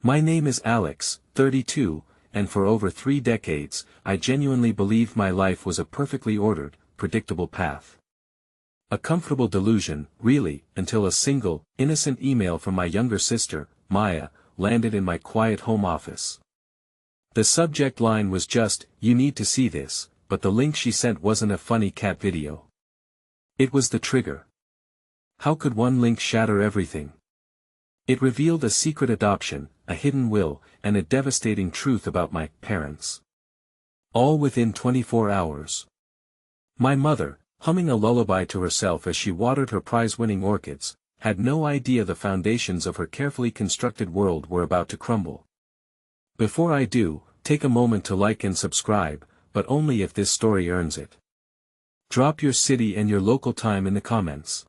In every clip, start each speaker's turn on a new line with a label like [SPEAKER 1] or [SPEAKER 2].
[SPEAKER 1] My name is Alex, 32, and for over 3 decades, I genuinely believed my life was a perfectly ordered, predictable path. A comfortable delusion, really, until a single, innocent email from my younger sister, Maya, landed in my quiet home office. The subject line was just, "You need to see this," but the link she sent wasn't a funny cat video. It was the trigger. How could one link shatter everything? It revealed a secret adoption, a hidden will, and a devastating truth about my parents. All within 24 hours. My mother, humming a lullaby to herself as she watered her prize-winning orchids, had no idea the foundations of her carefully constructed world were about to crumble. Before I do, take a moment to like and subscribe, but only if this story earns it. Drop your city and your local time in the comments.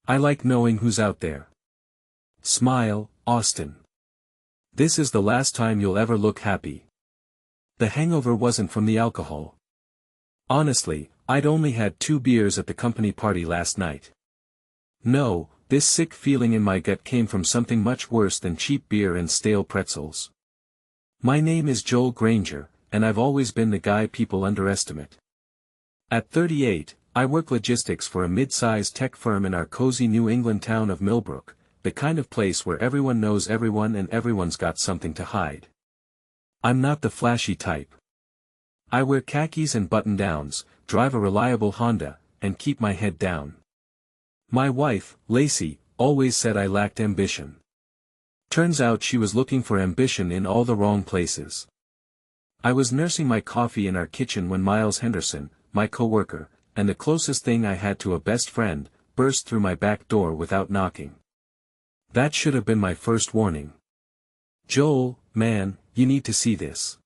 [SPEAKER 1] I like knowing who's out there. Smile, Austin. This is the last time you'll ever look happy. The hangover wasn't from the alcohol. Honestly, I'd only had 2 beers at the company party last night. No, this sick feeling in my gut came from something much worse than cheap beer and stale pretzels. My name is Joel Granger, and I've always been the guy people underestimate. At 38, I work logistics for a mid-sized tech firm in our cozy New England town of Millbrook, the kind of place where everyone knows everyone and everyone's got something to hide. I'm not the flashy type. I wear khakis and button-downs, drive a reliable Honda, and keep my head down. My wife, Lacy, always said I lacked ambition. Turns out she was looking for ambition in all the wrong places. I was nursing my coffee in our kitchen when Miles Henderson, my coworker, and the closest thing I had to a best friend, burst through my back door without knocking. That should have been my first warning. "Joel, man, you need to see this."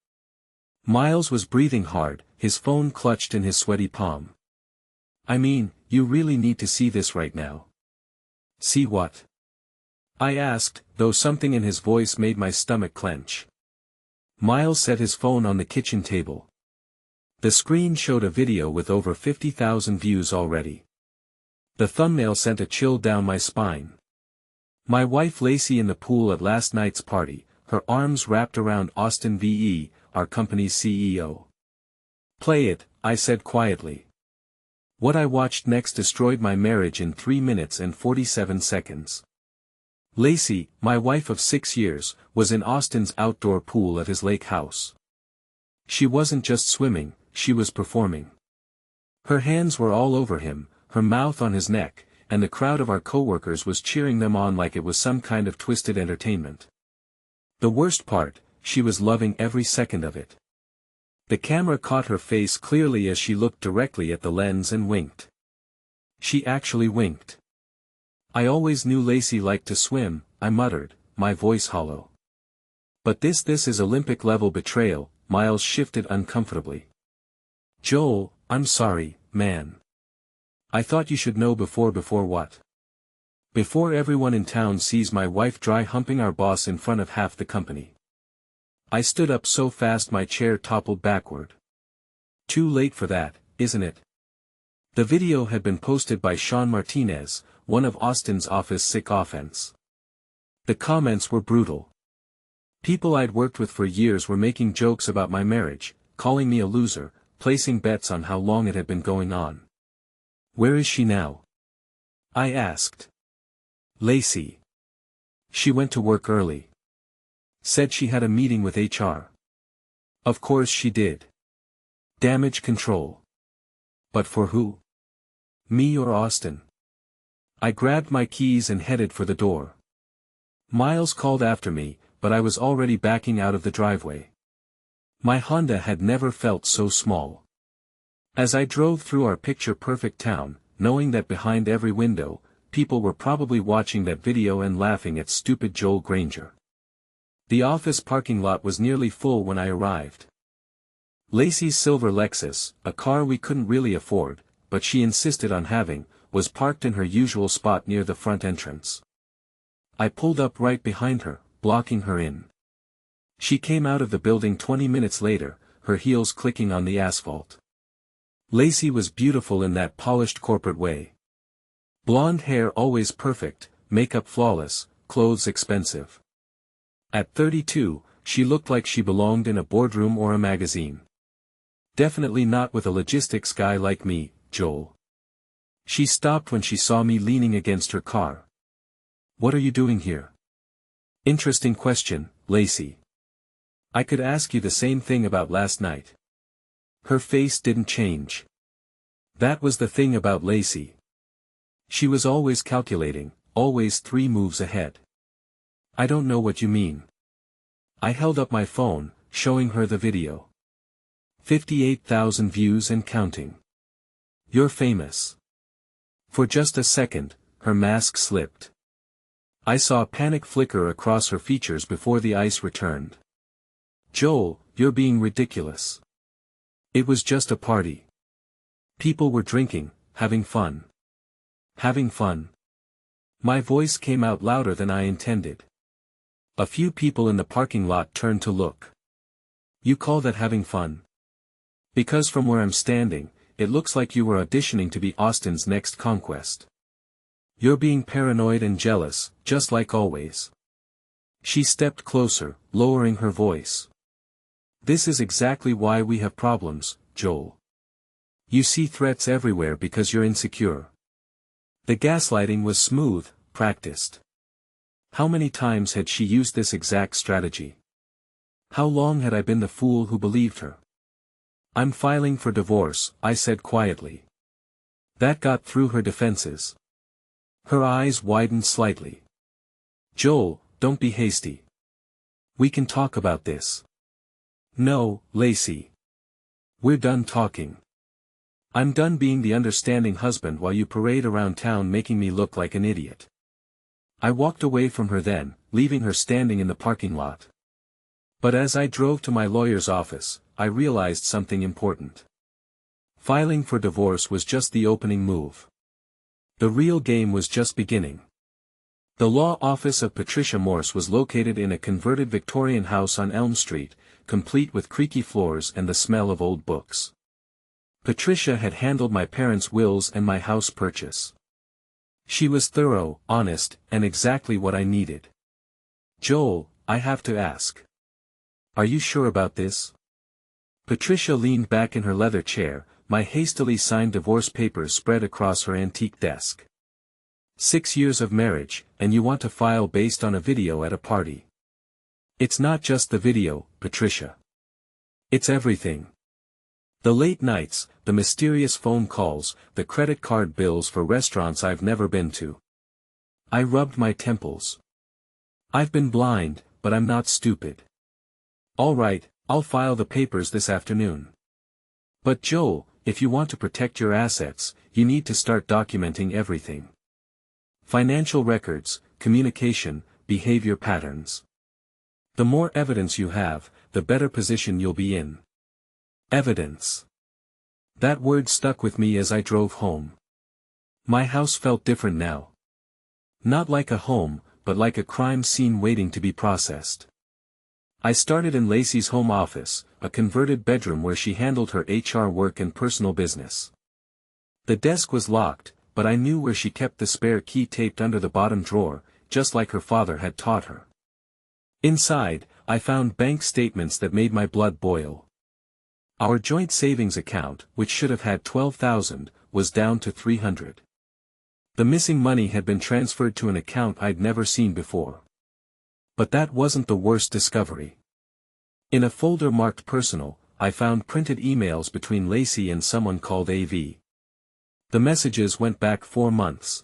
[SPEAKER 1] Miles was breathing hard, his phone clutched in his sweaty palm. "I mean, you really need to see this right now." "See what?" I asked, though something in his voice made my stomach clench. Miles set his phone on the kitchen table. The screen showed a video with over 50,000 views already. The thumbnail sent a chill down my spine. My wife Lacy in the pool at last night's party, her arms wrapped around Austin VE, our company's CEO. "Play it," I said quietly. What I watched next destroyed my marriage in 3 minutes and 47 seconds. Lacy, my wife of 6 years, was in Austin's outdoor pool at his lake house. She wasn't just swimming, she was performing. Her hands were all over him, her mouth on his neck, and the crowd of our coworkers was cheering them on like it was some kind of twisted entertainment. The worst part, she was loving every second of it. The camera caught her face clearly as she looked directly at the lens and winked. She actually winked. "I always knew Lacy liked to swim," I muttered, my voice hollow. "But this is Olympic-level betrayal," Miles shifted uncomfortably. "Joel, I'm sorry, man. I thought you should know before what? Before everyone in town sees my wife dry humping our boss in front of half the company." I stood up so fast my chair toppled backward. Too late for that, isn't it? The video had been posted by Sean Martinez, one of Austin's office sick offense. The comments were brutal. People I'd worked with for years were making jokes about my marriage, calling me a loser, placing bets on how long it had been going on. "Where is she now?" I asked. "Lacy. She went to work early. Said she had a meeting with HR. Of course she did. Damage control. But for who? Me or Austin?" I grabbed my keys and headed for the door. Miles called after me, but I was already backing out of the driveway. My Honda had never felt so small. As I drove through our picture-perfect town, knowing that behind every window, people were probably watching that video and laughing at stupid Joel Granger. The office parking lot was nearly full when I arrived. Lacy's silver Lexus, a car we couldn't really afford, but she insisted on having, was parked in her usual spot near the front entrance. I pulled up right behind her, blocking her in. She came out of the building 20 minutes later, her heels clicking on the asphalt. Lacy was beautiful in that polished corporate way. Blonde hair always perfect, makeup flawless, clothes expensive. At 32, she looked like she belonged in a boardroom or a magazine. Definitely not with a logistics guy like me, Joel. She stopped when she saw me leaning against her car. What are you doing here? Interesting question, Lacy. I could ask you the same thing about last night. Her face didn't change. That was the thing about Lacy. She was always calculating, always 3 moves ahead. I don't know what you mean. I held up my phone, showing her the video. 58,000 views and counting. You're famous. For just a second, her mask slipped. I saw a panic flicker across her features before the ice returned. Joel, you're being ridiculous. It was just a party. People were drinking, having fun. Having fun. My voice came out louder than I intended. A few people in the parking lot turned to look. You call that having fun? Because from where I'm standing, it looks like you were auditioning to be Austin's next conquest. You're being paranoid and jealous, just like always. She stepped closer, lowering her voice. This is exactly why we have problems, Joel. You see threats everywhere because you're insecure. The gaslighting was smooth, practiced. How many times had she used this exact strategy? How long had I been the fool who believed her? I'm filing for divorce, I said quietly. That got through her defenses. Her eyes widened slightly. Joel, don't be hasty. We can talk about this. No, Lacy. We're done talking. I'm done being the understanding husband while you parade around town making me look like an idiot. I walked away from her then, leaving her standing in the parking lot. But as I drove to my lawyer's office, I realized something important. Filing for divorce was just the opening move. The real game was just beginning. The law office of Patricia Morse was located in a converted Victorian house on Elm Street, complete with creaky floors and the smell of old books. Patricia had handled my parents' wills and my house purchase. She was thorough, honest, and exactly what I needed. Joel, I have to ask. Are you sure about this? Patricia leaned back in her leather chair, my hastily signed divorce papers spread across her antique desk. 6 years of marriage, and you want to file based on a video at a party. It's not just the video, Patricia. It's everything. The late nights, the mysterious phone calls, the credit card bills for restaurants I've never been to. I rubbed my temples. I've been blind, but I'm not stupid. All right, I'll file the papers this afternoon. But Joel, if you want to protect your assets, you need to start documenting everything. Financial records, communication, behavior patterns. The more evidence you have, the better position you'll be in. Evidence. That word stuck with me as I drove home. My house felt different now. Not like a home, but like a crime scene waiting to be processed. I started in Lacy's home office, a converted bedroom where she handled her HR work and personal business. The desk was locked, but I knew where she kept the spare key taped under the bottom drawer, just like her father had taught her. Inside, I found bank statements that made my blood boil. Our joint savings account, which should have had $12,000, was down to $300. The missing money had been transferred to an account I'd never seen before. But that wasn't the worst discovery. In a folder marked personal, I found printed emails between Lacy and someone called AV. The messages went back 4 months.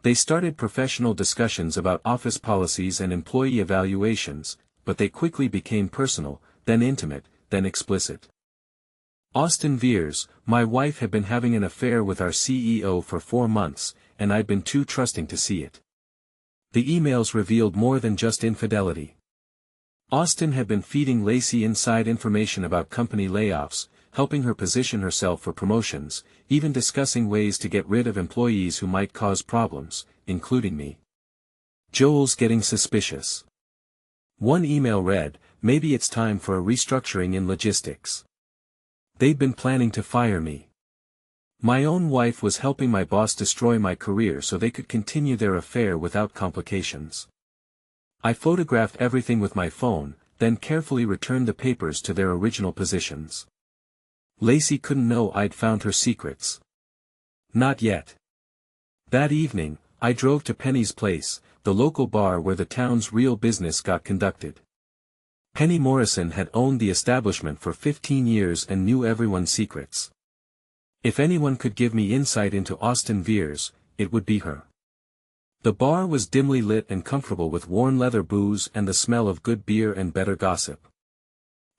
[SPEAKER 1] They started professional discussions about office policies and employee evaluations, but they quickly became personal, then intimate, then explicit. Austin Veers, my wife had been having an affair with our CEO for 4 months, and I'd been too trusting to see it. The emails revealed more than just infidelity. Austin had been feeding Lacy inside information about company layoffs, helping her position herself for promotions, even discussing ways to get rid of employees who might cause problems, including me. Joel's getting suspicious. One email read, "Maybe it's time for a restructuring in logistics." They'd been planning to fire me. My own wife was helping my boss destroy my career so they could continue their affair without complications. I photographed everything with my phone, then carefully returned the papers to their original positions. Lacy couldn't know I'd found her secrets. Not yet. That evening, I drove to Penny's place, the local bar where the town's real business got conducted. Penny Morrison had owned the establishment for 15 years and knew everyone's secrets. If anyone could give me insight into Austin Veers, it would be her. The bar was dimly lit and comfortable with worn leather booze and the smell of good beer and better gossip.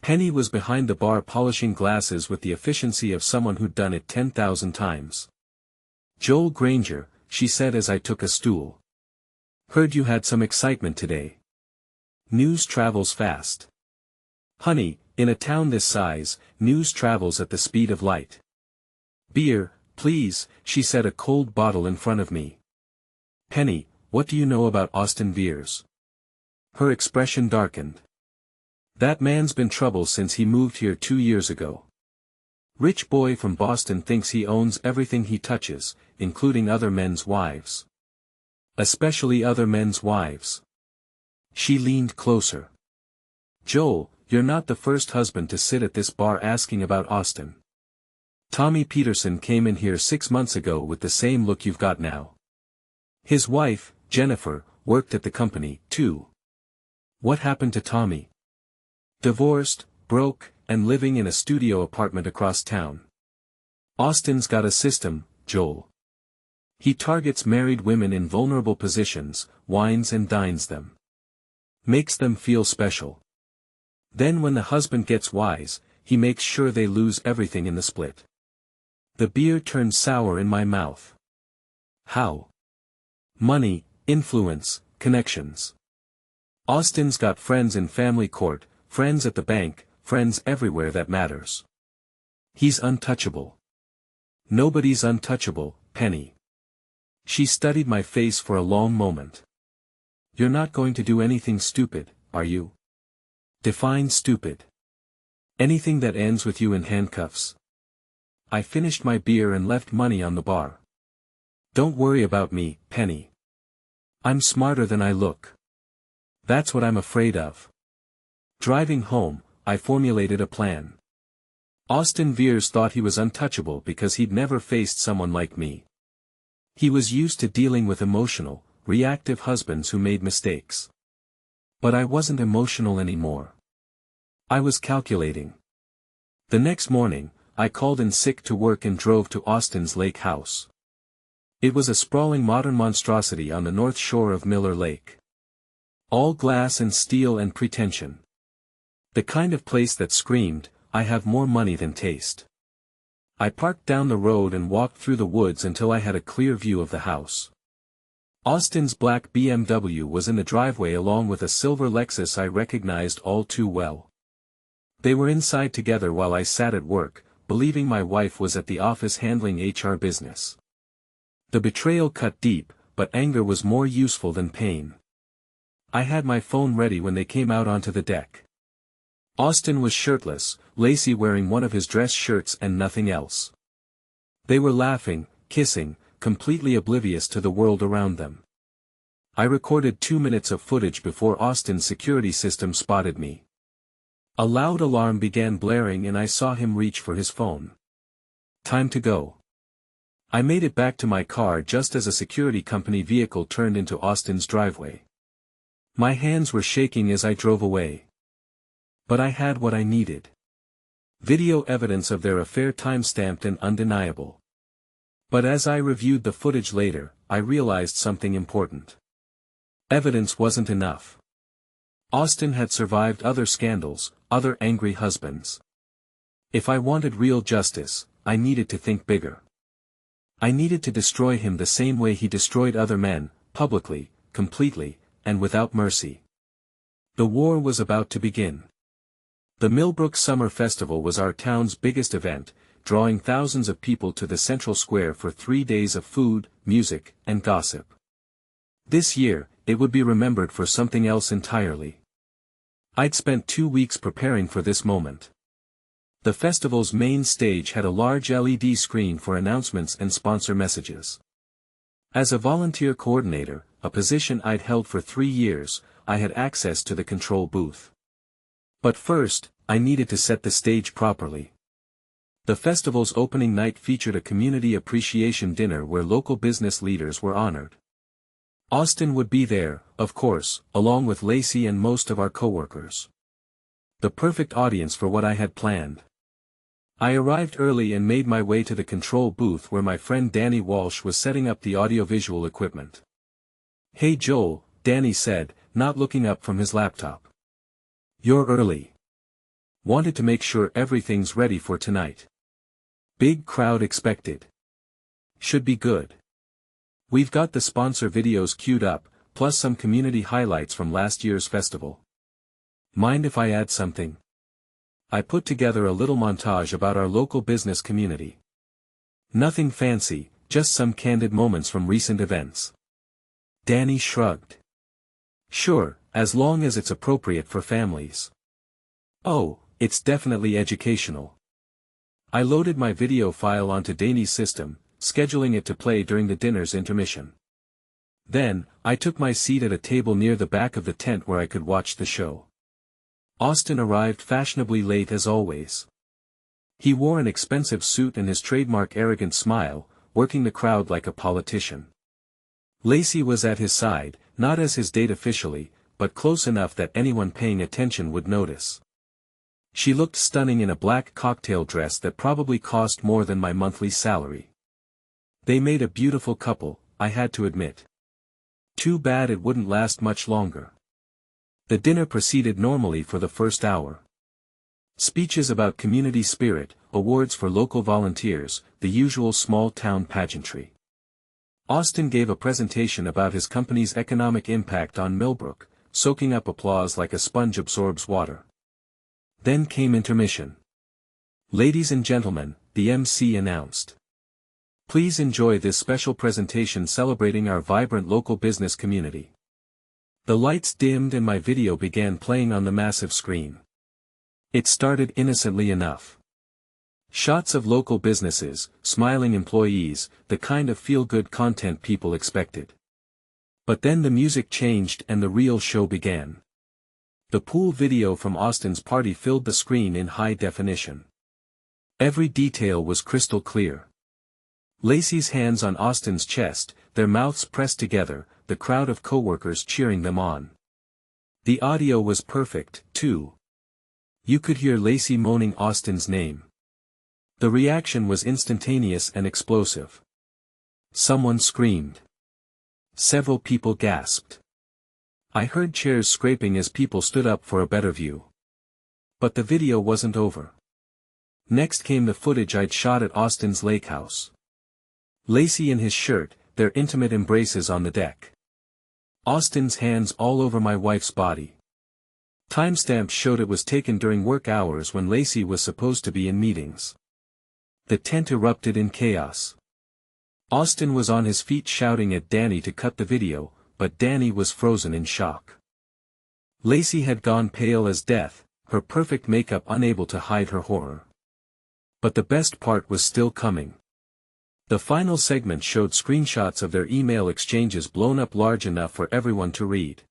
[SPEAKER 1] Penny was behind the bar polishing glasses with the efficiency of someone who'd done it 10,000 times. "Joel Granger," she said as I took a stool. "Heard you had some excitement today. News travels fast. Honey, in a town this size, news travels at the speed of light." "Beer, please," she said, a cold bottle in front of me. "Penny, what do you know about Austin Veers?" Her expression darkened. "That man's been trouble since he moved here 2 years ago. Rich boy from Boston thinks he owns everything he touches, including other men's wives. Especially other men's wives." She leaned closer. "Joel, you're not the first husband to sit at this bar asking about Austin. Tommy Peterson came in here 6 months ago with the same look you've got now. His wife, Jennifer, worked at the company, too. What happened to Tommy? Divorced, broke, and living in a studio apartment across town. Austin's got a system, Joel. He targets married women in vulnerable positions, wines and dines them. Makes them feel special. Then when the husband gets wise, he makes sure they lose everything in the split." The beer turned sour in my mouth. "How?" "Money, influence, connections. Austin's got friends in family court, friends at the bank, friends everywhere that matters. He's untouchable." "Nobody's untouchable, Penny." She studied my face for a long moment. "You're not going to do anything stupid, are you?" "Define stupid." "Anything that ends with you in handcuffs." I finished my beer and left money on the bar. "Don't worry about me, Penny. I'm smarter than I look. That's what I'm afraid of." Driving home, I formulated a plan. Austin Veers thought he was untouchable because he'd never faced someone like me. He was used to dealing with emotional, reactive husbands who made mistakes. But I wasn't emotional anymore. I was calculating. The next morning, I called in sick to work and drove to Austin's lake house. It was a sprawling modern monstrosity on the north shore of Miller Lake. All glass and steel and pretension. The kind of place that screamed, "I have more money than taste." I parked down the road and walked through the woods until I had a clear view of the house. Austin's black BMW was in the driveway along with a silver Lexus I recognized all too well. They were inside together while I sat at work, believing my wife was at the office handling HR business. The betrayal cut deep, but anger was more useful than pain. I had my phone ready when they came out onto the deck. Austin was shirtless, Lacy wearing one of his dress shirts and nothing else. They were laughing, kissing, completely oblivious to the world around them. I recorded 2 minutes of footage before Austin's security system spotted me. A loud alarm began blaring and I saw him reach for his phone. Time to go. I made it back to my car just as a security company vehicle turned into Austin's driveway. My hands were shaking as I drove away. But I had what I needed. Video evidence of their affair, time-stamped and undeniable. But as I reviewed the footage later, I realized something important. Evidence wasn't enough. Austin had survived other scandals, other angry husbands. If I wanted real justice, I needed to think bigger. I needed to destroy him the same way he destroyed other men, publicly, completely, and without mercy. The war was about to begin. The Millbrook Summer Festival was our town's biggest event, drawing thousands of people to the central square for 3 days of food, music, and gossip. This year, it would be remembered for something else entirely. I'd spent 2 weeks preparing for this moment. The festival's main stage had a large LED screen for announcements and sponsor messages. As a volunteer coordinator, a position I'd held for 3 years, I had access to the control booth. But first, I needed to set the stage properly. The festival's opening night featured a community appreciation dinner where local business leaders were honored. Austin would be there, of course, along with Lacy and most of our coworkers. The perfect audience for what I had planned. I arrived early and made my way to the control booth where my friend Danny Walsh was setting up the audiovisual equipment. "Hey Joel," Danny said, not looking up from his laptop. "You're early. Wanted to make sure everything's ready for tonight. Big crowd expected. Should be good. We've got the sponsor videos queued up, plus some community highlights from last year's festival. Mind if I add something?" I put together a little montage about our local business community. Nothing fancy, just some candid moments from recent events. Danny shrugged. "Sure, as long as it's appropriate for families." "Oh, it's definitely educational." I loaded my video file onto Danny's system, scheduling it to play during the dinner's intermission. Then, I took my seat at a table near the back of the tent where I could watch the show. Austin arrived fashionably late as always. He wore an expensive suit and his trademark arrogant smile, working the crowd like a politician. Lacy was at his side, not as his date officially, but close enough that anyone paying attention would notice. She looked stunning in a black cocktail dress that probably cost more than my monthly salary. They made a beautiful couple, I had to admit. Too bad it wouldn't last much longer. The dinner proceeded normally for the first hour. Speeches about community spirit, awards for local volunteers, the usual small-town pageantry. Austin gave a presentation about his company's economic impact on Millbrook, soaking up applause like a sponge absorbs water. Then came intermission. "Ladies and gentlemen," the MC announced. "Please enjoy this special presentation celebrating our vibrant local business community." The lights dimmed and my video began playing on the massive screen. It started innocently enough. Shots of local businesses, smiling employees, the kind of feel-good content people expected. But then the music changed and the real show began. The pool video from Austin's party filled the screen in high definition. Every detail was crystal clear. Lacy's hands on Austin's chest, their mouths pressed together, the crowd of coworkers cheering them on. The audio was perfect, too. You could hear Lacy moaning Austin's name. The reaction was instantaneous and explosive. Someone screamed. Several people gasped. I heard chairs scraping as people stood up for a better view. But the video wasn't over. Next came the footage I'd shot at Austin's lake house. Lacy in his shirt, their intimate embraces on the deck. Austin's hands all over my wife's body. Timestamps showed it was taken during work hours when Lacy was supposed to be in meetings. The tent erupted in chaos. Austin was on his feet shouting at Danny to cut the video, but Danny was frozen in shock. Lacy had gone pale as death, her perfect makeup unable to hide her horror. But the best part was still coming. The final segment showed screenshots of their email exchanges blown up large enough for everyone to read.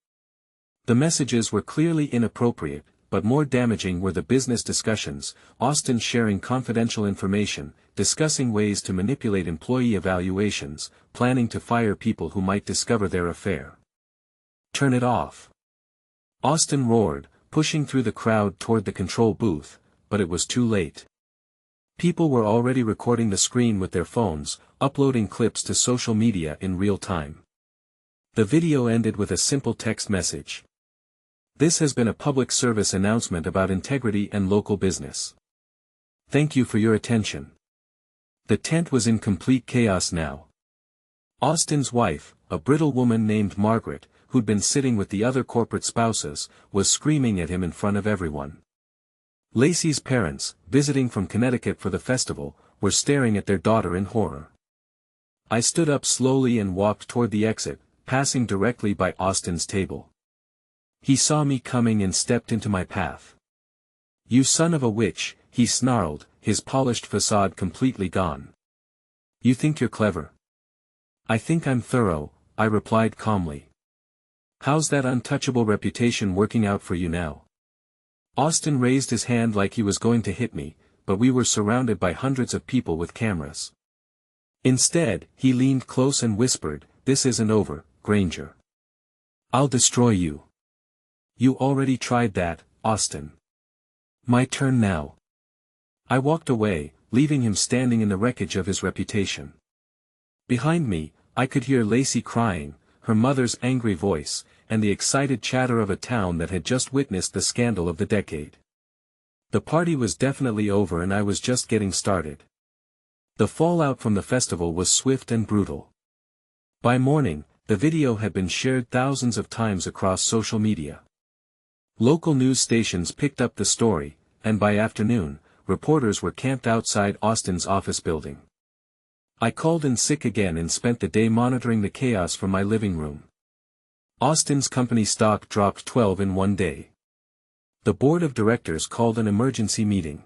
[SPEAKER 1] The messages were clearly inappropriate, but more damaging were the business discussions, Austin sharing confidential information, discussing ways to manipulate employee evaluations, planning to fire people who might discover their affair. "Turn it off!" Austin roared, pushing through the crowd toward the control booth, but it was too late. People were already recording the screen with their phones, uploading clips to social media in real time. The video ended with a simple text message. "This has been a public service announcement about integrity and local business. Thank you for your attention." The tent was in complete chaos now. Austin's wife, a brittle woman named Margaret, who'd been sitting with the other corporate spouses, was screaming at him in front of everyone. Lacy's parents, visiting from Connecticut for the festival, were staring at their daughter in horror. I stood up slowly and walked toward the exit, passing directly by Austin's table. He saw me coming and stepped into my path. "You son of a witch," he snarled, his polished facade completely gone. "You think you're clever?" "I think I'm thorough," I replied calmly. How's that untouchable reputation working out for you now? Austin raised his hand like he was going to hit me, but we were surrounded by hundreds of people with cameras. Instead, he leaned close and whispered, "This isn't over, Granger. I'll destroy you." "You already tried that, Austin. My turn now." I walked away, leaving him standing in the wreckage of his reputation. Behind me, I could hear Lacy crying, her mother's angry voice, and the excited chatter of a town that had just witnessed the scandal of the decade. The party was definitely over and I was just getting started. The fallout from the festival was swift and brutal. By morning, the video had been shared thousands of times across social media. Local news stations picked up the story, and by afternoon, reporters were camped outside Austin's office building. I called in sick again and spent the day monitoring the chaos from my living room. Austin's company stock dropped 12 in one day. The board of directors called an emergency meeting.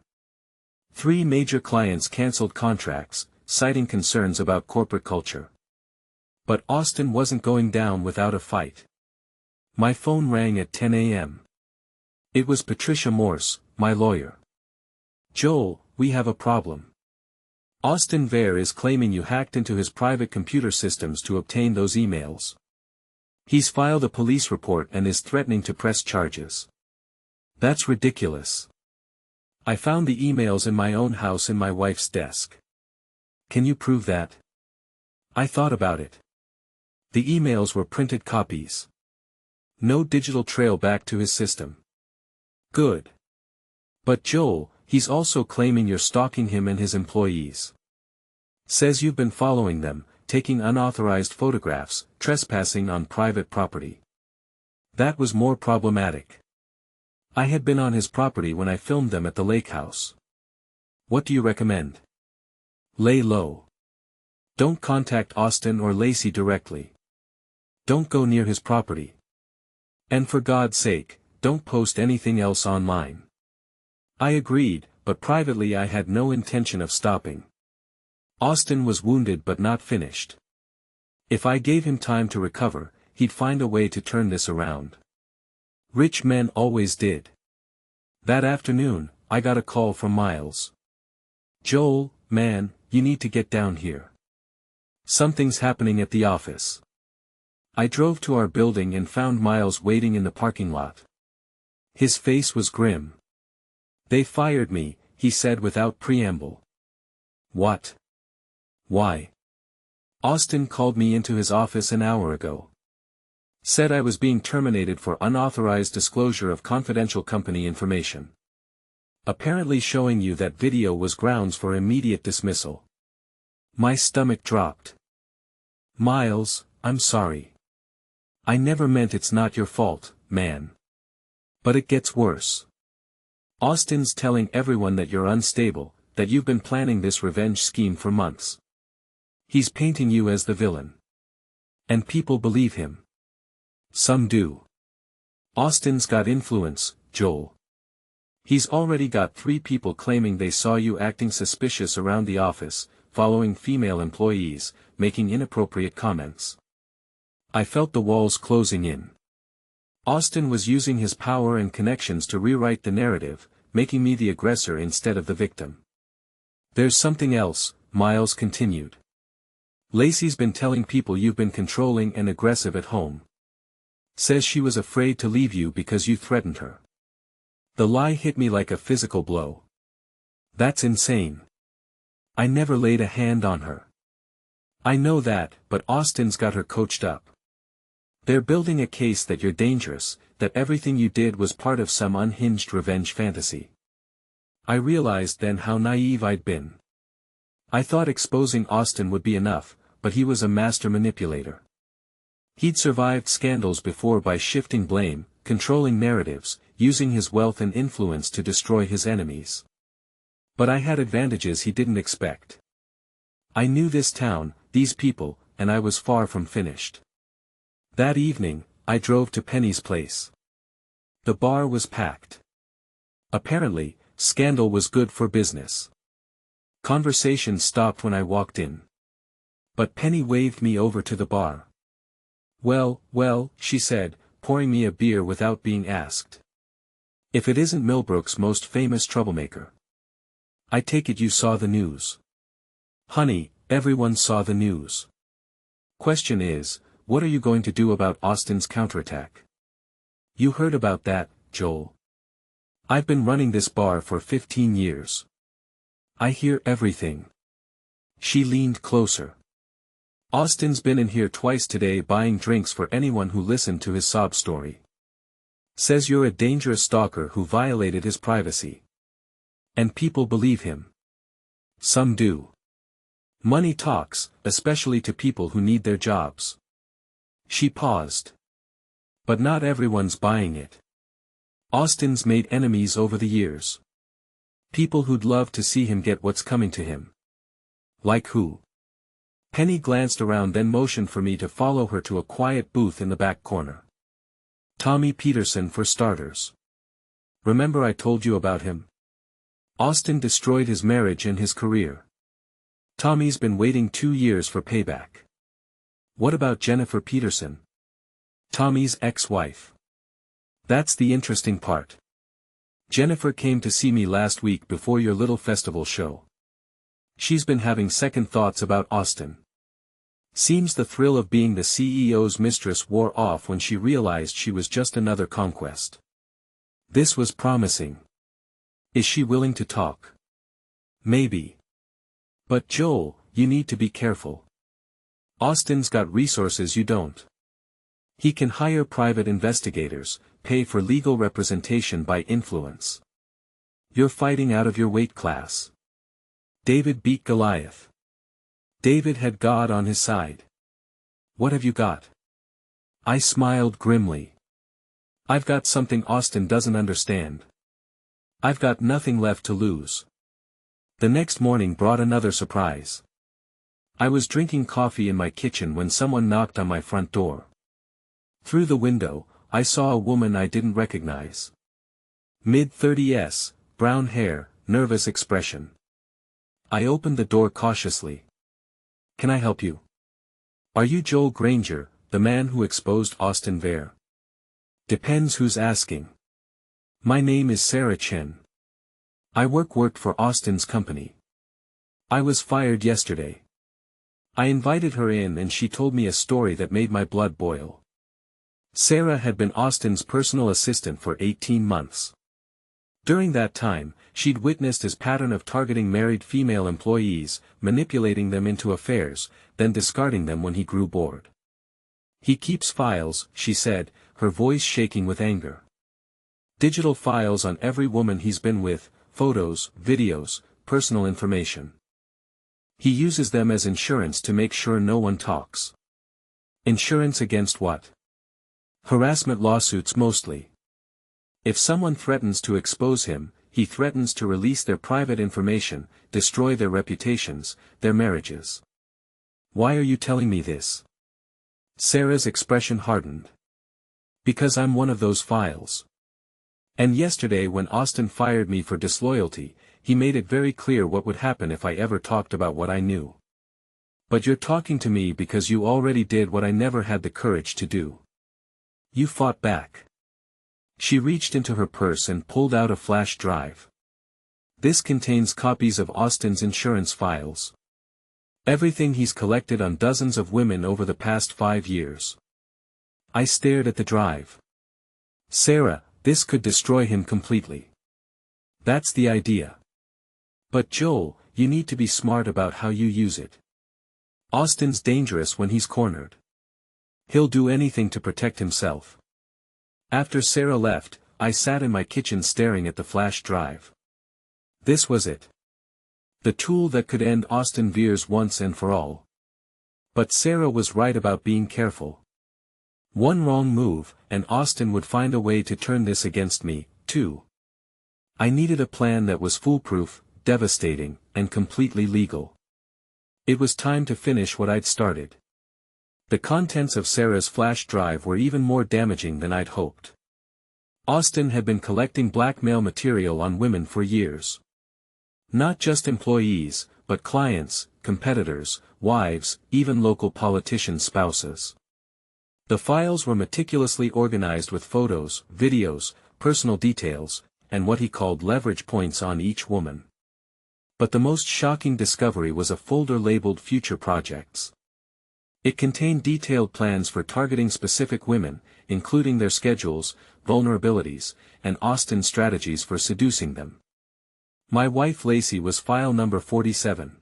[SPEAKER 1] 3 major clients canceled contracts, citing concerns about corporate culture. But Austin wasn't going down without a fight. My phone rang at 10 a.m. It was Patricia Morse, my lawyer. "Joel, we have a problem. Austin Veers is claiming you hacked into his private computer systems to obtain those emails. He's filed a police report and is threatening to press charges." "That's ridiculous. I found the emails in my own house in my wife's desk." "Can you prove that?" I thought about it. The emails were printed copies. No digital trail back to his system. "Good. But Joel, he's also claiming you're stalking him and his employees. Says you've been following them, taking unauthorized photographs, trespassing on private property." That was more problematic. I had been on his property when I filmed them at the lake house. "What do you recommend?" "Lay low. Don't contact Austin or Lacy directly. Don't go near his property. And for God's sake, don't post anything else online." I agreed, but privately I had no intention of stopping. Austin was wounded but not finished. If I gave him time to recover, he'd find a way to turn this around. Rich men always did. That afternoon, I got a call from Miles. "Joel, man, you need to get down here. Something's happening at the office." I drove to our building and found Miles waiting in the parking lot. His face was grim. "They fired me," he said without preamble. "What? Why?" "Austin called me into his office an hour ago. Said I was being terminated for unauthorized disclosure of confidential company information. Apparently showing you that video was grounds for immediate dismissal." My stomach dropped. "Miles, I'm sorry. I never meant. It's not your fault, man. But it gets worse. Austin's telling everyone that you're unstable, that you've been planning this revenge scheme for months. He's painting you as the villain. And people believe him. Some do. Austin's got influence, Joel. He's already got 3 people claiming they saw you acting suspicious around the office, following female employees, making inappropriate comments." I felt the walls closing in. Austin was using his power and connections to rewrite the narrative, making me the aggressor instead of the victim. "There's something else," Miles continued. "Lacy's been telling people you've been controlling and aggressive at home. Says she was afraid to leave you because you threatened her." The lie hit me like a physical blow. That's insane. I never laid a hand on her. I know that, but Austin's got her coached up. They're building a case that you're dangerous, that everything you did was part of some unhinged revenge fantasy. I realized then how naive I'd been. I thought exposing Austin would be enough, but he was a master manipulator. He'd survived scandals before by shifting blame, controlling narratives, using his wealth and influence to destroy his enemies. But I had advantages he didn't expect. I knew this town, these people, and I was far from finished. That evening, I drove to Penny's place. The bar was packed. Apparently, scandal was good for business. Conversation stopped when I walked in. But Penny waved me over to the bar. Well, she said, pouring me a beer without being asked. If it isn't Millbrook's most famous troublemaker. I take it you saw the news. Honey, everyone saw the news. Question is, what are you going to do about Austin's counterattack? You heard about that, Joel. I've been running this bar for 15 years. I hear everything. She leaned closer. Austin's been in here twice today buying drinks for anyone who listened to his sob story. Says you're a dangerous stalker who violated his privacy. And people believe him. Some do. Money talks, especially to people who need their jobs. She paused. But not everyone's buying it. Austin's made enemies over the years. People who'd love to see him get what's coming to him. Like who? Penny glanced around, then motioned for me to follow her to a quiet booth in the back corner. Tommy Peterson for starters. Remember I told you about him? Austin destroyed his marriage and his career. Tommy's been waiting 2 years for payback. What about Jennifer Peterson? Tommy's ex-wife. That's the interesting part. Jennifer came to see me last week before your little festival show. She's been having second thoughts about Austin. Seems the thrill of being the CEO's mistress wore off when she realized she was just another conquest. This was promising. Is she willing to talk? Maybe. But Joel, you need to be careful. Austin's got resources you don't. He can hire private investigators, pay for legal representation by influence. You're fighting out of your weight class. David beat Goliath. David had God on his side. What have you got? I smiled grimly. I've got something Austin doesn't understand. I've got nothing left to lose. The next morning brought another surprise. I was drinking coffee in my kitchen when someone knocked on my front door. Through the window, I saw a woman I didn't recognize. Mid-30s, brown hair, nervous expression. I opened the door cautiously. Can I help you? Are you Joel Granger, the man who exposed Austin Veer? Depends who's asking. My name is Sarah Chen. I worked for Austin's company. I was fired yesterday. I invited her in and she told me a story that made my blood boil. Sarah had been Austin's personal assistant for 18 months. During that time, she'd witnessed his pattern of targeting married female employees, manipulating them into affairs, then discarding them when he grew bored. He keeps files, she said, her voice shaking with anger. Digital files on every woman he's been with, photos, videos, personal information. He uses them as insurance to make sure no one talks. Insurance against what? Harassment lawsuits mostly. If someone threatens to expose him, he threatens to release their private information, destroy their reputations, their marriages. Why are you telling me this? Sarah's expression hardened. Because I'm one of those files. And yesterday when Austin fired me for disloyalty, he made it very clear what would happen if I ever talked about what I knew. But you're talking to me because you already did what I never had the courage to do. You fought back. She reached into her purse and pulled out a flash drive. This contains copies of Austin's insurance files. Everything he's collected on dozens of women over the past 5 years. I stared at the drive. Sarah, this could destroy him completely. That's the idea. But Joel, you need to be smart about how you use it. Austin's dangerous when he's cornered. He'll do anything to protect himself. After Sarah left, I sat in my kitchen staring at the flash drive. This was it. The tool that could end Austin Veers once and for all. But Sarah was right about being careful. One wrong move, and Austin would find a way to turn this against me, too. I needed a plan that was foolproof, devastating, and completely legal. It was time to finish what I'd started. The contents of Sarah's flash drive were even more damaging than I'd hoped. Austin had been collecting blackmail material on women for years. Not just employees, but clients, competitors, wives, even local politicians' spouses. The files were meticulously organized with photos, videos, personal details, and what he called leverage points on each woman. But the most shocking discovery was a folder labeled Future Projects. It contained detailed plans for targeting specific women, including their schedules, vulnerabilities, and Austin's strategies for seducing them. My wife Lacy was file number 47.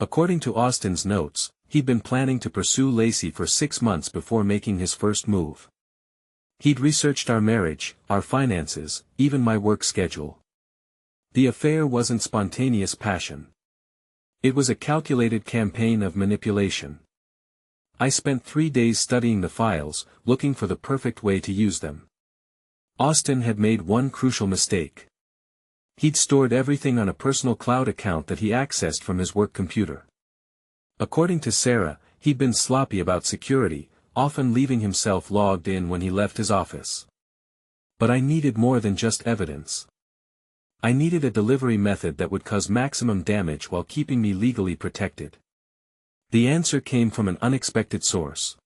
[SPEAKER 1] According to Austin's notes, he'd been planning to pursue Lacy for 6 months before making his first move. He'd researched our marriage, our finances, even my work schedule. The affair wasn't spontaneous passion. It was a calculated campaign of manipulation. I spent 3 days studying the files, looking for the perfect way to use them. Austin had made one crucial mistake. He'd stored everything on a personal cloud account that he accessed from his work computer. According to Sarah, he'd been sloppy about security, often leaving himself logged in when he left his office. But I needed more than just evidence. I needed a delivery method that would cause maximum damage while keeping me legally protected. The answer came from an unexpected source.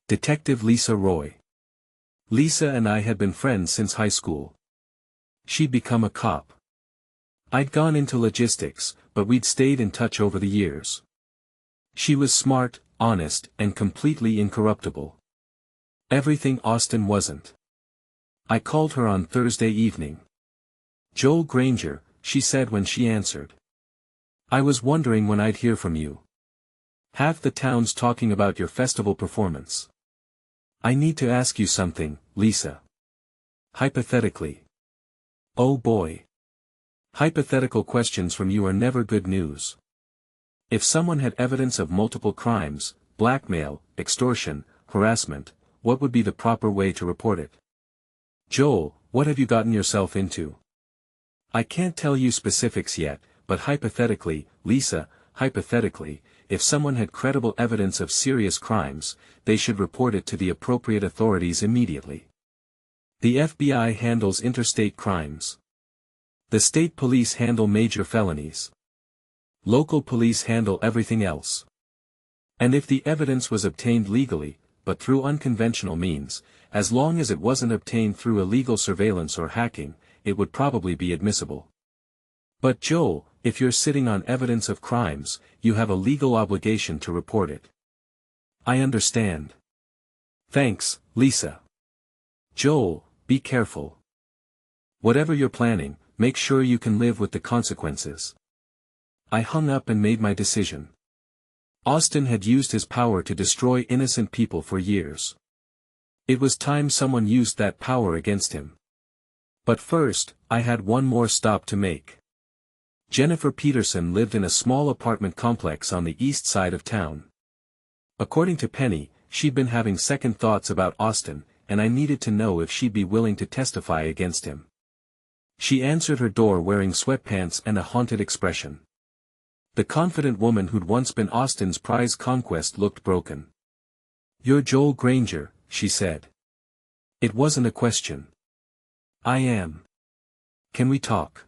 [SPEAKER 1] Detective Lisa Roy. Lisa and I had been friends since high school. She'd become a cop. I'd gone into logistics, but we'd stayed in touch over the years. She was smart, honest, and completely incorruptible. Everything Austin wasn't. I called her on Thursday evening. "Joel Granger," she said when she answered. "I was wondering when I'd hear from you. Half the town's talking about your festival performance. I need to ask you something, Lisa. Hypothetically." Oh boy. Hypothetical questions from you are never good news. If someone had evidence of multiple crimes, blackmail, extortion, harassment, what would be the proper way to report it? "Joel, what have you gotten yourself into?" "I can't tell you specifics yet, but hypothetically, Lisa, hypothetically, if someone had credible evidence of serious crimes, they should report it to the appropriate authorities immediately. The FBI handles interstate crimes. The state police handle major felonies. Local police handle everything else. And if the evidence was obtained legally, but through unconventional means, as long as it wasn't obtained through illegal surveillance or hacking, it would probably be admissible. But Joel, if you're sitting on evidence of crimes, you have a legal obligation to report it." "I understand. Thanks, Lisa." "Joel, be careful. Whatever you're planning, make sure you can live with the consequences." I hung up and made my decision. Austin had used his power to destroy innocent people for years. It was time someone used that power against him. But first, I had one more stop to make. Jennifer Peterson lived in a small apartment complex on the east side of town. According to Penny, she'd been having second thoughts about Austin, and I needed to know if she'd be willing to testify against him. She answered her door wearing sweatpants and a haunted expression. The confident woman who'd once been Austin's prize conquest looked broken. "You're Joel Granger," she said. It wasn't a question. "I am. Can we talk?"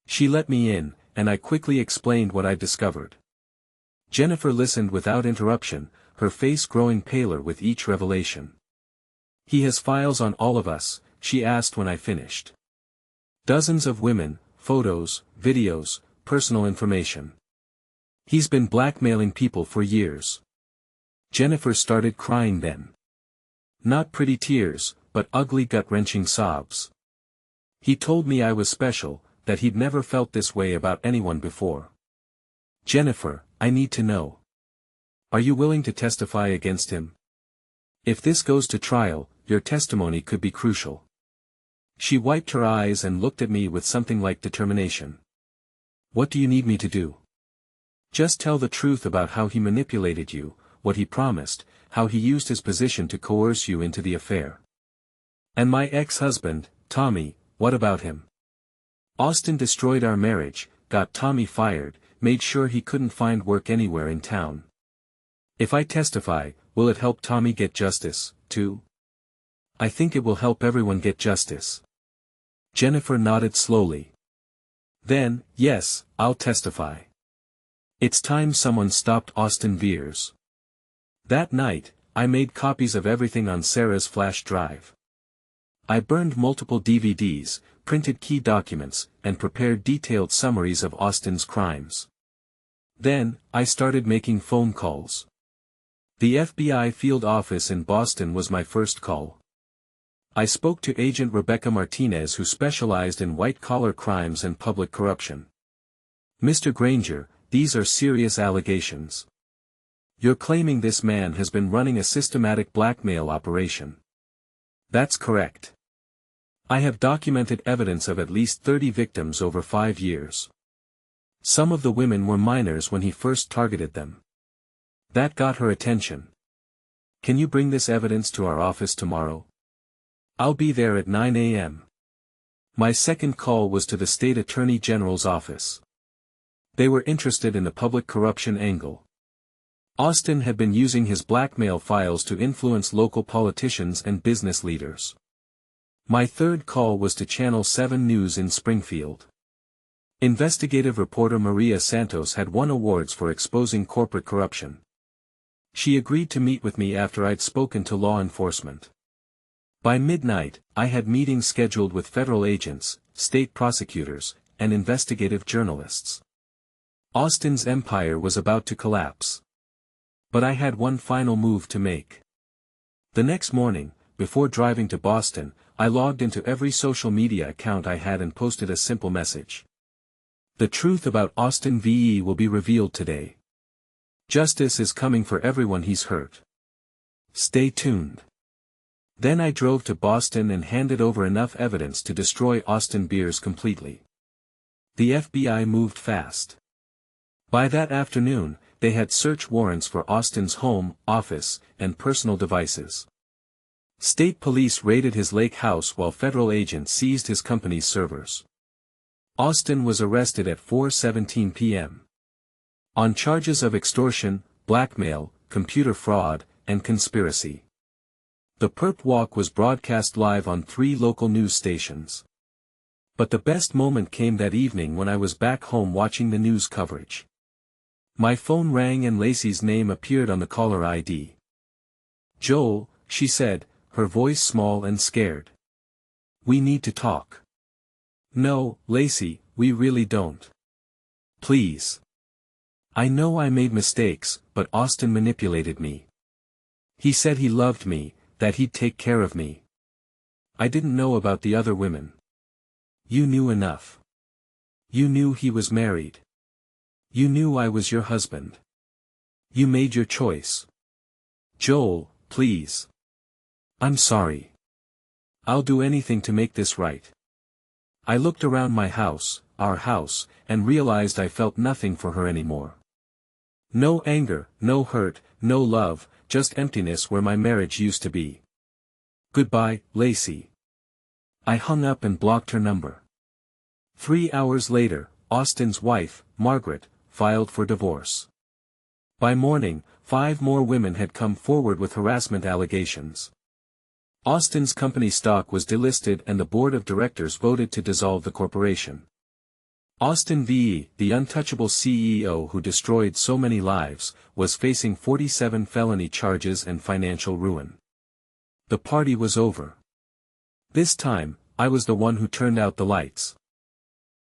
[SPEAKER 1] She let me in, and I quickly explained what I'd discovered. Jennifer listened without interruption, her face growing paler with each revelation. "He has files on all of us," she asked when I finished. "Dozens of women, photos, videos, personal information. He's been blackmailing people for years." Jennifer started crying then. Not pretty tears, but ugly gut-wrenching sobs. "He told me I was special, that he'd never felt this way about anyone before." "Jennifer, I need to know. Are you willing to testify against him? If this goes to trial, your testimony could be crucial." She wiped her eyes and looked at me with something like determination. "What do you need me to do?" "Just tell the truth about how he manipulated you, what he promised, how he used his position to coerce you into the affair." "And my ex-husband, Tommy, what about him?" "Austin destroyed our marriage, got Tommy fired, made sure he couldn't find work anywhere in town. If I testify, will it help Tommy get justice, too?" "I think it will help everyone get justice." Jennifer nodded slowly. "Then, yes, I'll testify. It's time someone stopped Austin Veers." That night, I made copies of everything on Sarah's flash drive. I burned multiple DVDs, printed key documents, and prepared detailed summaries of Austin's crimes. Then, I started making phone calls. The FBI field office in Boston was my first call. I spoke to Agent Rebecca Martinez, who specialized in white-collar crimes and public corruption. "Mr. Granger, these are serious allegations. You're claiming this man has been running a systematic blackmail operation." "That's correct. I have documented evidence of at least 30 victims over 5 years. Some of the women were minors when he first targeted them. That got her attention. Can you bring this evidence to our office tomorrow?" "I'll be there at 9 a.m. My second call was to the State Attorney General's office. They were interested in the public corruption angle. Austin had been using his blackmail files to influence local politicians and business leaders. My third call was to Channel 7 News in Springfield. Investigative reporter Maria Santos had won awards for exposing corporate corruption. She agreed to meet with me after I'd spoken to law enforcement. By midnight, I had meetings scheduled with federal agents, state prosecutors, and investigative journalists. Austin's empire was about to collapse. But I had one final move to make. The next morning, before driving to Boston, I logged into every social media account I had and posted a simple message. "The truth about Austin VE will be revealed today. Justice is coming for everyone he's hurt. Stay tuned." Then I drove to Boston and handed over enough evidence to destroy Austin Veers completely. The FBI moved fast. By that afternoon, they had search warrants for Austin's home, office, and personal devices. State police raided his lake house while federal agents seized his company's servers. Austin was arrested at 4:17 p.m. on charges of extortion, blackmail, computer fraud, and conspiracy. The perp walk was broadcast live on 3 local news stations. But the best moment came that evening when I was back home watching the news coverage. My phone rang and Lacy's name appeared on the caller ID. "Joel," she said, her voice small and scared. "We need to talk." "No, Lacy, we really don't. Please. I know I made mistakes, but Austin manipulated me. He said he loved me, that he'd take care of me. I didn't know about the other women. You knew enough. You knew he was married. You knew I was your husband. You made your choice. Joel, please. I'm sorry. I'll do anything to make this right." I looked around my house, our house, and realized I felt nothing for her anymore. No anger, no hurt, no love, just emptiness where my marriage used to be. "Goodbye, Lacy." I hung up and blocked her number. 3 hours later, Austin's wife, Margaret, filed for divorce. By morning, 5 more women had come forward with harassment allegations. Austin's company stock was delisted and the board of directors voted to dissolve the corporation. Austin VE, the untouchable CEO who destroyed so many lives, was facing 47 felony charges and financial ruin. The party was over. This time, I was the one who turned out the lights.